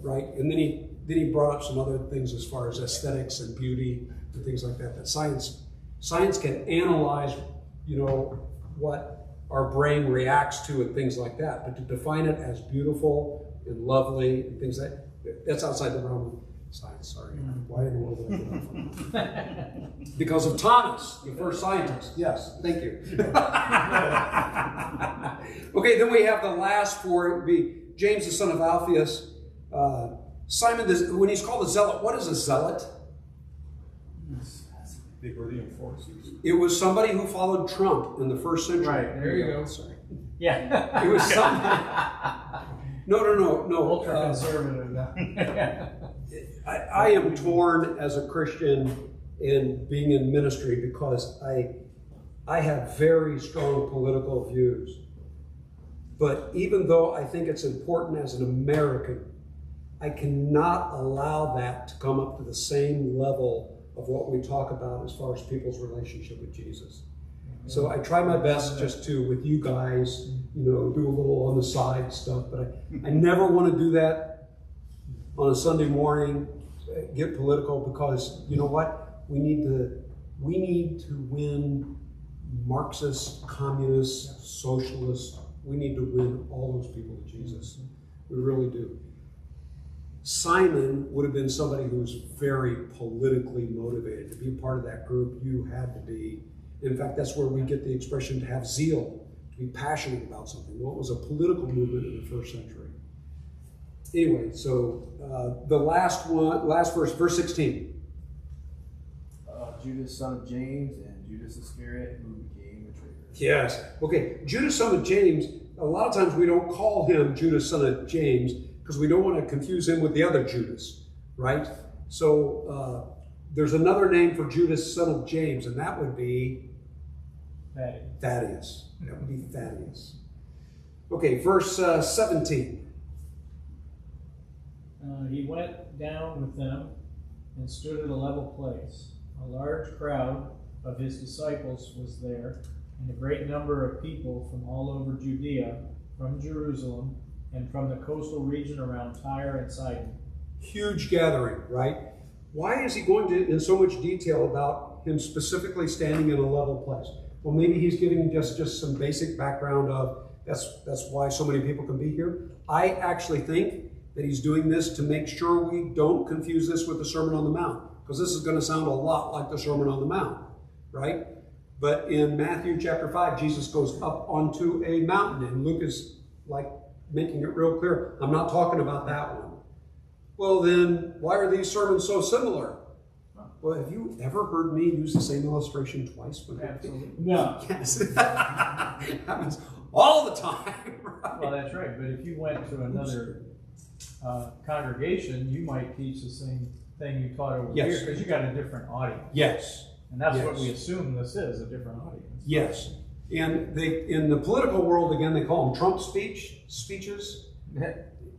S2: right? And then he brought up some other things as far as aesthetics and beauty and things like that. That science can analyze, you know, what our brain reacts to and things like that. But to define it as beautiful and lovely and things that's outside the realm of science. Sorry. Why in the world did I get that from? Because of Thomas, the first scientist. Yes, thank you. Okay, then we have the last 4. It would be James, the son of Alphaeus, Simon, when he's called a zealot, what is a zealot?
S3: They were the enforcers.
S2: It was somebody who followed Trump in the first century.
S6: Right, there you go.
S2: Sorry.
S6: Yeah.
S2: It was somebody. No.
S6: Ultra conservative.
S2: I am torn as a Christian in being in ministry because I have very strong political views. But even though I think it's important as an American, I cannot allow that to come up to the same level of what we talk about as far as people's relationship with Jesus. So I try my best just to, with you guys, do a little on the side stuff, but I never want to do that on a Sunday morning, get political, because you know what? We need to win Marxist, communist, socialist. We need to win all those people to Jesus. We really do. Simon would have been somebody who was very politically motivated. To be a part of that group, you had to be. In fact, that's where we get the expression to have zeal, to be passionate about something. Well, it was a political movement in the first century. Anyway, so the last verse, verse 16.
S1: Judas, son of James, and Judas Iscariot, who became a traitor.
S2: Yes. Okay, Judas, son of James, a lot of times we don't call him Judas, son of James, because we don't want to confuse him with the other Judas, right? So there's another name for Judas, son of James, and that would be Thaddeus. That would be Thaddeus. Okay, verse 17.
S6: He went down with them and stood at a level place. A large crowd of his disciples was there, and a great number of people from all over Judea, from Jerusalem, and from the coastal region around Tyre and Sidon.
S2: Huge gathering, right? Why is he going in so much detail about him specifically standing in a level place? Well, maybe he's giving just some basic background of that's why so many people can be here. I actually think that he's doing this to make sure we don't confuse this with the Sermon on the Mount, because this is going to sound a lot like the Sermon on the Mount, right? But in Matthew chapter 5, Jesus goes up onto a mountain, and Luke is like making it real clear, I'm not talking about that one. Well, then, why are these sermons so similar? Well, have you ever heard me use the same illustration twice?
S6: Absolutely. No.
S2: Yes. It happens all the time. Right?
S6: Well, that's right. But if you went to another congregation, you might teach the same thing you taught over here, because you got a different audience.
S2: Yes.
S6: And that's what we assume this is, a different audience.
S2: Yes. And in the political world, again, they call them Trump speeches.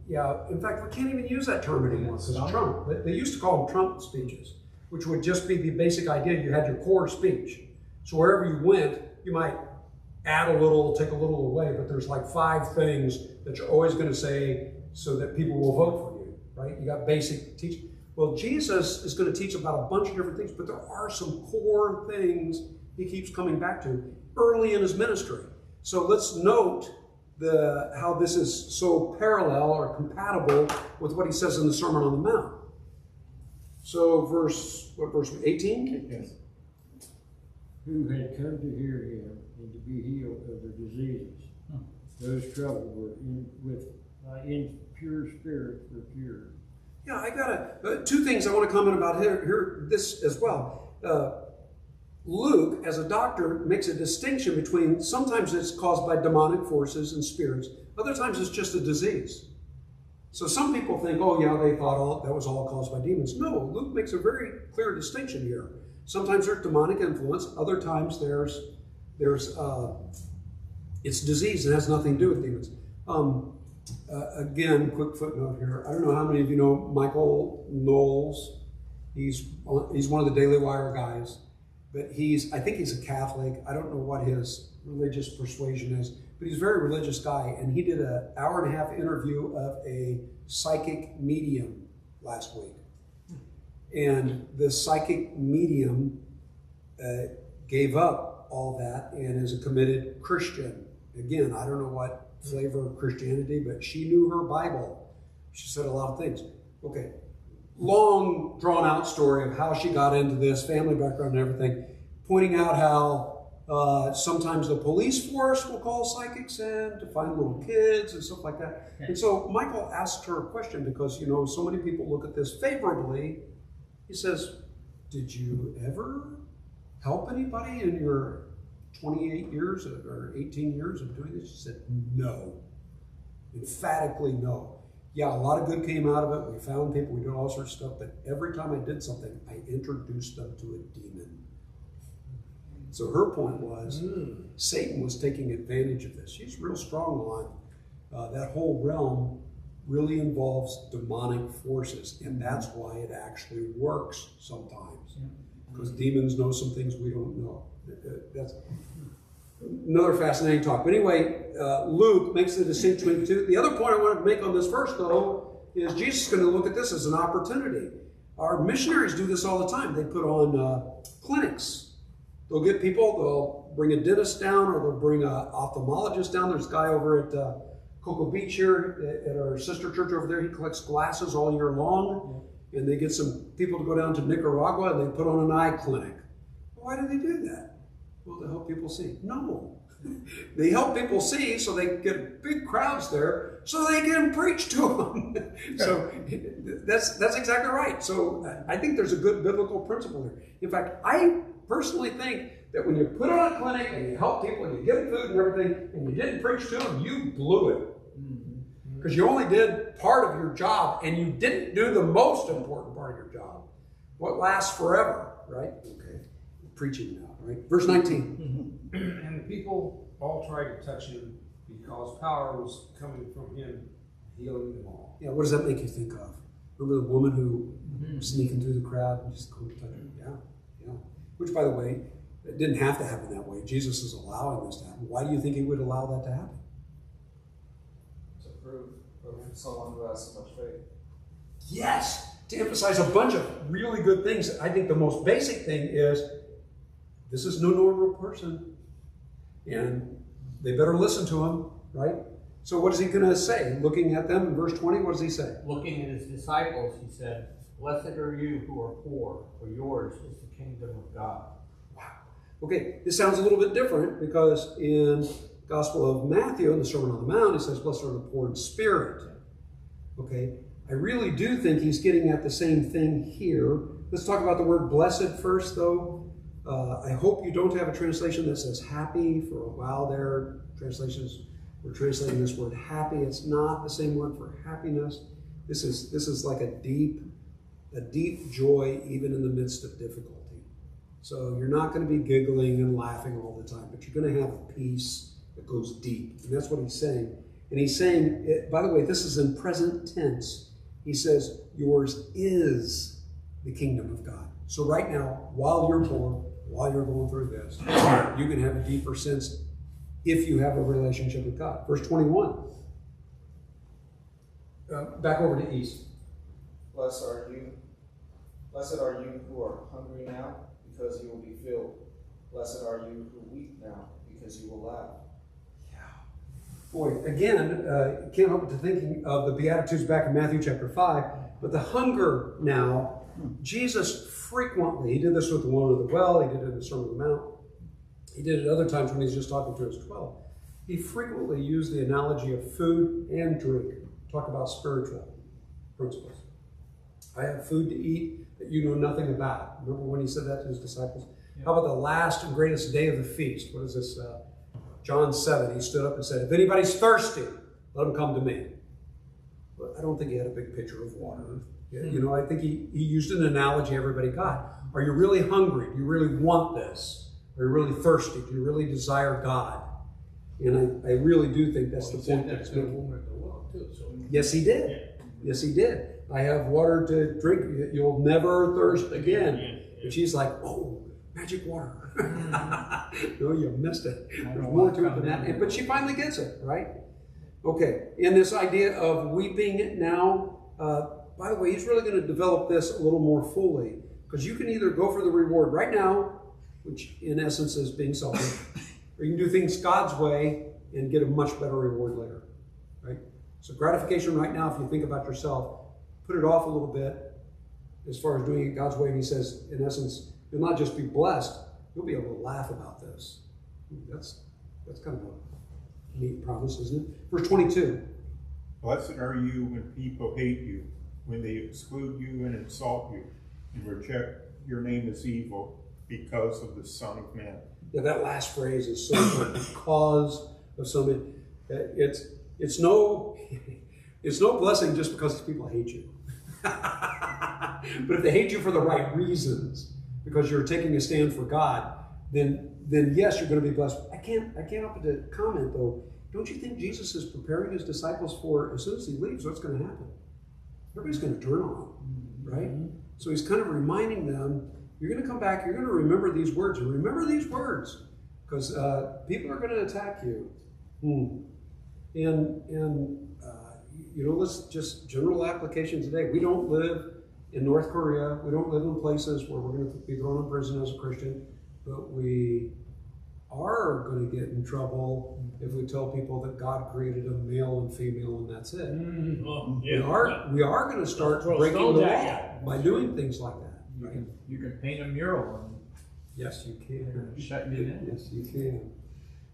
S2: Yeah. In fact, we can't even use that term anymore because of Trump. They used to call them Trump speeches, which would just be the basic idea. You had your core speech. So wherever you went, you might add a little, take a little away, but there's like 5 things that you're always going to say so that people will vote for you, right? You got basic teaching. Well, Jesus is going to teach about a bunch of different things, but there are some core things he keeps coming back to early in his ministry. So let's note how this is so parallel or compatible with what he says in the Sermon on the Mount. So verse 18?
S1: Yes.
S7: Who had come to hear him and to be healed of their diseases. Those troubled were with impure spirits were cured.
S2: Yeah, I got 2 things I want to comment about here this as well. Luke, as a doctor, makes a distinction between sometimes it's caused by demonic forces and spirits, other times it's just a disease. So some people think, oh yeah, they thought that was all caused by demons. No, Luke makes a very clear distinction here. Sometimes there's demonic influence, other times it's disease and has nothing to do with demons. Again, quick footnote here. I don't know how many of you know Michael Knowles. He's one of the Daily Wire guys, but I think he's a Catholic. I don't know what his religious persuasion is, but he's a very religious guy, and he did an hour-and-a-half interview of a psychic medium last week. And the psychic medium gave up all that and is a committed Christian. Again, I don't know what flavor of Christianity, but she knew her Bible. She said a lot of things. Okay, long drawn out story of how she got into this, family background and everything, pointing out how Sometimes the police force will call psychics in to find little kids and stuff like that. And so Michael asked her a question because, you know, so many people look at this favorably. He says, did you ever help anybody in your 28 years or 18 years of doing this? She said, no. Emphatically no. Yeah, a lot of good came out of it. We found people, we did all sorts of stuff, but every time I did something, I introduced them to a demon. So her point was, Satan was taking advantage of this. She's real strong on that whole realm really involves demonic forces, and that's why it actually works sometimes. Because demons know some things we don't know. That's another fascinating talk. But anyway, Luke makes the distinction between the two. The other point I wanted to make on this verse, though, is Jesus is going to look at this as an opportunity. Our missionaries do this all the time. They put on clinics. They'll get people, they'll bring a dentist down, or they'll bring an ophthalmologist down. There's a guy over at Cocoa Beach here at our sister church over there. He collects glasses all year long. And they get some people to go down to Nicaragua and they put on an eye clinic. Why do they do that? Well, to help people see. No. They help people see so they get big crowds there so they can preach to them. So that's exactly right. So I think there's a good biblical principle there. In fact, I personally think that when you put on a clinic and you help people and you give them food and everything and you didn't preach to them, you blew it. Because you only did part of your job and you didn't do the most important part of your job. What lasts forever, right? Okay. Preaching now, right? Verse 19.
S8: And the people all tried to touch him because power was coming from him, healing them all.
S2: Yeah, what does that make you think of? Remember the woman who was sneaking through the crowd and just going to touch him? Yeah. Which, by the way, it didn't have to happen that way. Jesus is allowing this to happen. Why do you think he would allow that to happen?
S9: To prove someone who has so much faith.
S2: Yes, to emphasize a bunch of really good things. I think the most basic thing is this is no normal person, and they better listen to him, right? So what is he going to say? Looking at them in verse 20, what does he say?
S4: Looking at his disciples, he said, "Blessed are you who are poor, for yours is the kingdom of God."
S2: Wow. Okay, this sounds a little bit different because in Gospel of Matthew, in the Sermon on the Mount, he says, "Blessed are the poor in spirit." Okay, I really do think he's getting at the same thing here. Let's talk about the word blessed first, though. I hope you don't have a translation that says happy. For a while there, translations were translating this word happy. It's not the same word for happiness. This is like a deep joy even in the midst of difficulty. So you're not going to be giggling and laughing all the time, but you're going to have a peace that goes deep. And that's what he's saying. And he's saying, by the way, this is in present tense. He says, yours is the kingdom of God. So right now, while you're poor, while you're going through this, you can have a deeper sense if you have a relationship with God. Verse 21. Back over to East.
S9: Blessed are you who are hungry now, because you will be filled. Blessed are you who weep now, because you will laugh.
S2: Boy, again, can't help but to thinking of the Beatitudes back in Matthew chapter 5, but the hunger now, Jesus frequently, he did this with the woman of the well, he did it in the Sermon on the Mount, he did it other times when he's just talking to his 12. He frequently used the analogy of food and drink, talk about spiritual principles. I have food to eat that you know nothing about. Remember when he said that to his disciples? Yeah. How about the last and greatest day of the feast? What is this? John 7, he stood up and said, if anybody's thirsty, let him come to me. But I don't think he had a big pitcher of water. You know, I think he used an analogy everybody got. Are you really hungry? Do you really want this? Are you really thirsty? Do you really desire God? And I really do think that's the point that's making. Yes, he did. Yes, he did. I have water to drink. You'll never thirst again. And she's like, oh, magic water. No, you missed it. There's more to it than that. But she finally gets it, right? Okay. In this idea of weeping now, by the way, he's really going to develop this a little more fully. Because you can either go for the reward right now, which in essence is being selfish, or you can do things God's way and get a much better reward later, right? So gratification right now, if you think about yourself, put it off a little bit as far as doing it God's way. And he says, in essence, you'll not just be blessed, you'll be able to laugh about this. That's kind of a neat promise, isn't it? Verse 22.
S3: Blessed are you when people hate you, when they exclude you and insult you, and reject your name as evil because of the Son of Man.
S2: Yeah, that last phrase is so good. Because of something. It's no blessing just because people hate you. But if they hate you for the right reasons, because you're taking a stand for God, then yes, you're going to be blessed. I can't help but to comment though. Don't you think Jesus is preparing his disciples for, as soon as he leaves, what's going to happen? Everybody's going to turn on him, right? So he's kind of reminding them, you're going to come back, you're going to remember these words, and remember these words, because people are going to attack you. Let's just general application today. We don't live in North Korea. We don't live in places where we're going to be thrown in prison as a Christian, but we are going to get in trouble if we tell people that God created a male and female and that's it. We are going to start breaking the law by doing things like that. Right?
S6: You can paint a mural and
S2: yes, you can.
S6: shut you down.
S2: Yes, you can.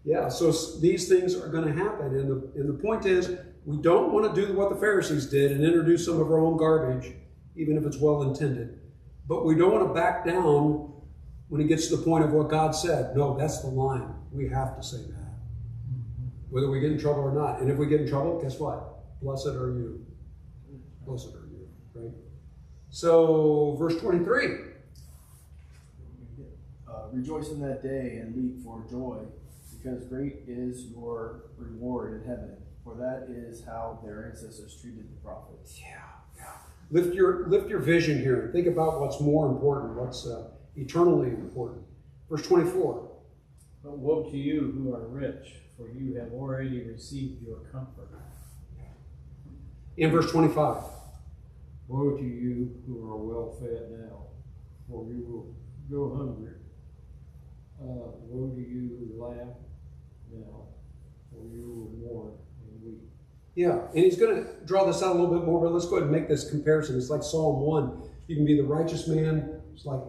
S2: Yeah, so these things are going to happen, and the point is, we don't want to do what the Pharisees did and introduce some of our own garbage, even if it's well intended. But we don't want to back down when it gets to the point of what God said. No, that's the line. We have to say that, whether we get in trouble or not. And if we get in trouble, guess what? Blessed are you. Blessed are you, right? So, verse 23.
S1: Rejoice in that day and leap for joy, because great is your reward in heaven, for that is how their ancestors treated the prophets.
S2: Yeah. Lift your vision here and think about what's more important, what's eternally important. Verse 24.
S6: But woe to you who are rich, for you have already received your comfort.
S2: In verse 25.
S7: Woe to you who are well fed now, for you will go hungry. Woe to you who laugh now, for you will mourn and weep.
S2: Yeah, and he's going to draw this out a little bit more, but let's go ahead and make this comparison. It's like Psalm 1. You can be the righteous man, it's like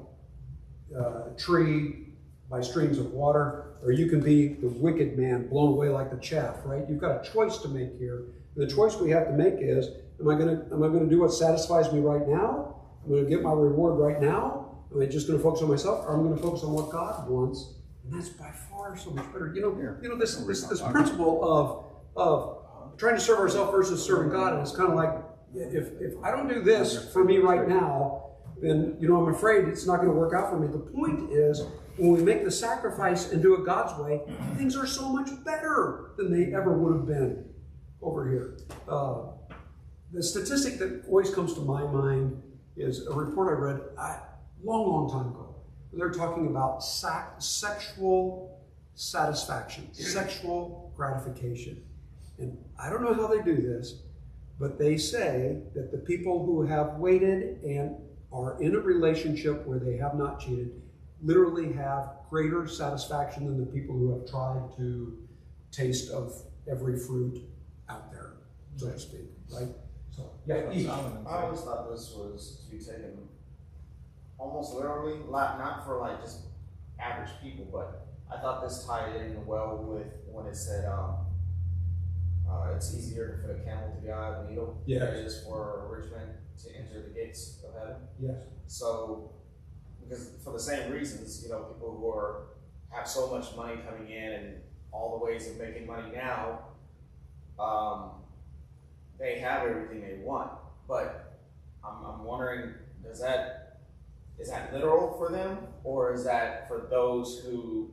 S2: a tree by streams of water, or you can be the wicked man blown away like the chaff, right? You've got a choice to make here. And the choice we have to make is, am I going to do what satisfies me right now? I'm going to get my reward right now? Am I just going to focus on myself, or I'm going to focus on what God wants? And that's by far so much better. This principle of trying to serve ourselves versus serving God, and it's kind of like, if I don't do this for me right now, then I'm afraid it's not going to work out for me. The point is, when we make the sacrifice and do it God's way, things are so much better than they ever would have been over here. The statistic that always comes to my mind is a report I read a long time ago. They're talking about sexual satisfaction, sexual gratification. And I don't know how they do this, but they say that the people who have waited and are in a relationship where they have not cheated literally have greater satisfaction than the people who have tried to taste of every fruit out there, so to speak, right? So, yeah.
S9: I always thought this was to be taken almost literally, not for like just average people, but I thought this tied in well with when it said it's easier to fit a camel to the eye of a needle than it is for a rich man to enter the gates of heaven.
S2: Yes.
S9: So, because for the same reasons, people who have so much money coming in and all the ways of making money now, they have everything they want. But I'm wondering, is that literal for them, or is that for those who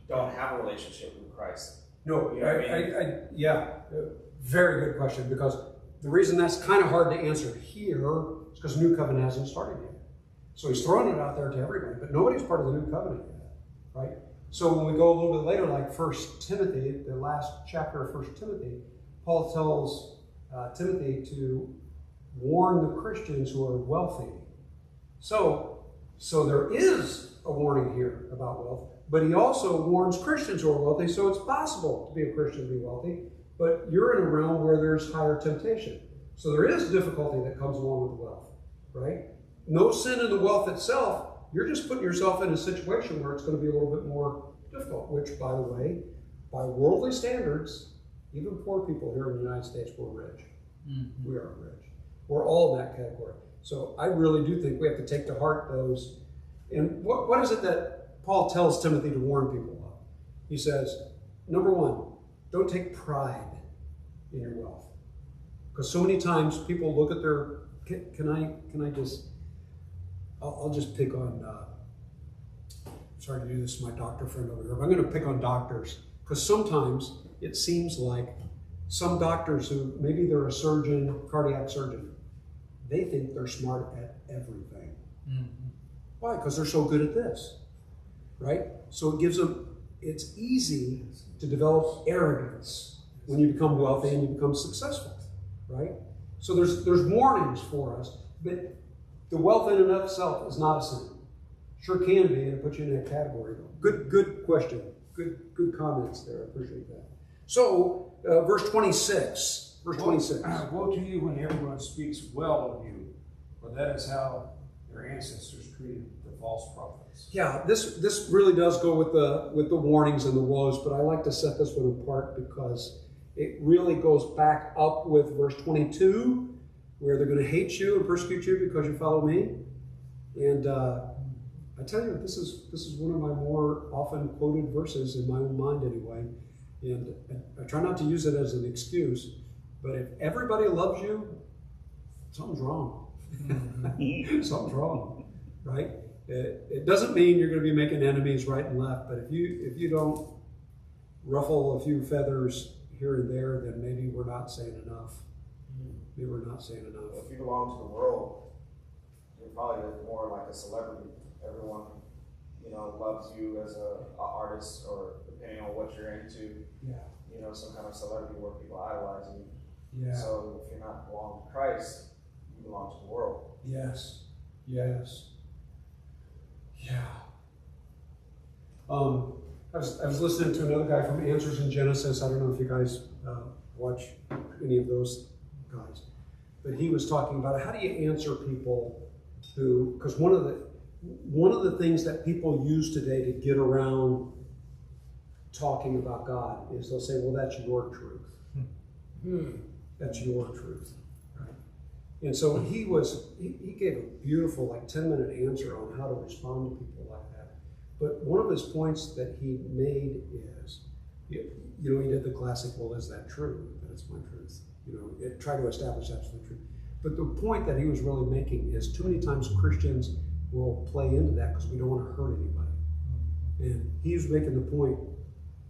S9: don't have a relationship with Christ?
S2: No, very good question, because the reason that's kind of hard to answer here is because New Covenant hasn't started yet. So he's throwing it out there to everybody, but nobody's part of the New Covenant yet, right? So when we go a little bit later, like 1 Timothy, the last chapter of 1 Timothy, Paul tells Timothy to warn the Christians who are wealthy. So there is a warning here about wealth, but he also warns Christians who are wealthy, so it's possible to be a Christian and be wealthy, but you're in a realm where there's higher temptation. So there is difficulty that comes along with wealth, right? No sin in the wealth itself. You're just putting yourself in a situation where it's going to be a little bit more difficult, which, by the way, by worldly standards, even poor people here in the United States, we're rich. We are rich. We're all in that category. So I really do think we have to take to heart those. And what is it that Paul tells Timothy to warn people of? He says, number one, don't take pride in your wealth. Because so many times people look at their, I'll just pick on, sorry to do this to my doctor friend over here, but I'm going to pick on doctors. Because sometimes it seems like some doctors who, maybe they're a surgeon, cardiac surgeon, they think they're smart at everything. Why? Because they're so good at this, right? So it gives them, it's easy to develop arrogance when you become wealthy and you become successful, right? So there's warnings for us, but the wealth in and of itself is not a sin. Sure can be, and it puts you in that category. Good question. Good comments there. I appreciate that. So, verse 26. Verse 26.
S8: Woe to you when everyone speaks well of you, for that is how their ancestors treated the false prophets.
S2: Yeah, this really does go with the warnings and the woes, but I like to set this one apart because it really goes back up with verse 22, where they're going to hate you and persecute you because you follow me. And I tell you, this is one of my more often quoted verses in my own mind anyway. And I try not to use it as an excuse, but if everybody loves you, something's wrong. Something's wrong, right? It doesn't mean you're going to be making enemies right and left, but if you don't ruffle a few feathers here and there, then maybe we're not saying enough. Maybe we're not saying enough.
S9: If you belong to the world, you're probably more like a celebrity. Everyone, loves you as an artist, or depending on what you're into.
S2: Yeah.
S9: Some kind of celebrity where people idolize you.
S2: Yeah.
S9: So if you're not belong to Christ, you belong to the world.
S2: Yes. Yeah. I was listening to another guy from Answers in Genesis. I don't know if you guys watch any of those guys, but he was talking about how do you answer people who, because one of the things that people use today to get around talking about God is they'll say, well, that's your truth. That's your truth. Right? And so he gave a beautiful 10-minute answer on how to respond to people like that. But one of his points that he made is, he did the classic, well, is that true? That's my truth. Try to establish that's the truth. But the point that he was really making is too many times Christians will play into that because we don't want to hurt anybody. And he's making the point,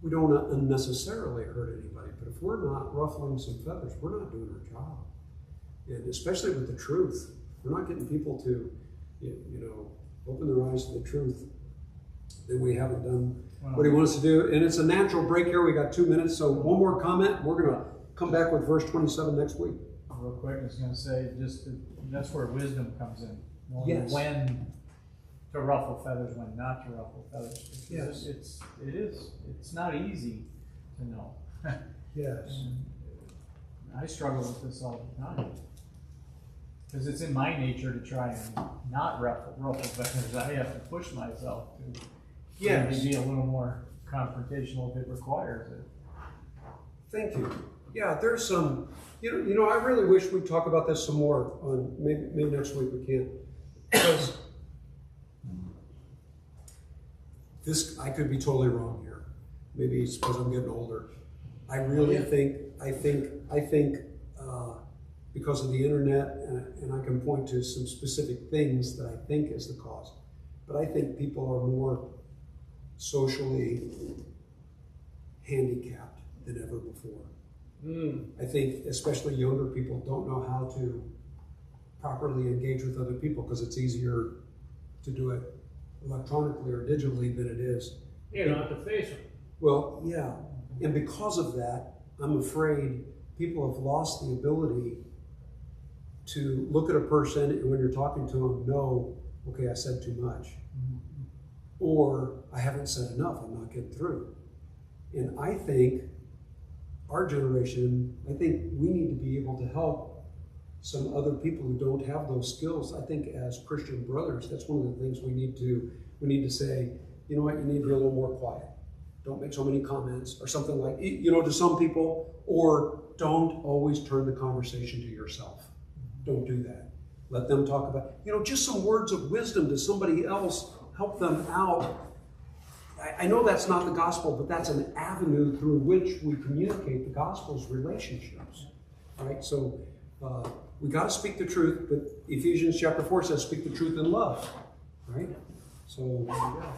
S2: we don't want to unnecessarily hurt anybody, but if we're not ruffling some feathers, we're not doing our job. And especially with the truth, we're not getting people to, open their eyes to the truth, then we haven't done what he wants to do. And it's a natural break here. We got 2 minutes, so one more comment. We're going to come back with verse 27 next week.
S6: Real quick, I was going to say, that's where wisdom comes in. Knowing
S2: Yes.
S6: when to ruffle feathers, when not to ruffle feathers.
S2: Yes.
S6: It's not easy to know.
S2: Yes.
S6: And I struggle with this all the time. Because it's in my nature to try and not ruffle feathers. I have to push myself to maybe be a little more confrontational if it requires it.
S2: Thank you. Yeah, there's some, I really wish we'd talk about this some more on, maybe next week we can. Because I could be totally wrong here. Maybe it's because I'm getting older. I really think because of the internet, and I can point to some specific things that I think is the cause, but I think people are more socially handicapped than ever before. I think especially younger people don't know how to properly engage with other people because it's easier to do it electronically or digitally than it is.
S7: You don't have to face them.
S2: Well, yeah. And because of that, I'm afraid people have lost the ability to look at a person and when you're talking to them, know, okay, I said too much. Or I haven't said enough, I'm not getting through. And I think our generation, I think we need to be able to help some other people who don't have those skills. I think as Christian brothers, that's one of the things we need to say, you know what, you need to be a little more quiet. don't make so many comments, or something like, to some people, or don't always turn the conversation to yourself. Don't do that. Let them talk about, just some words of wisdom to somebody else, help them out. I know that's not the gospel, but that's an avenue through which we communicate the gospel's relationships, right? So we got to speak the truth, but Ephesians chapter 4 says speak the truth in love, right? So there you go.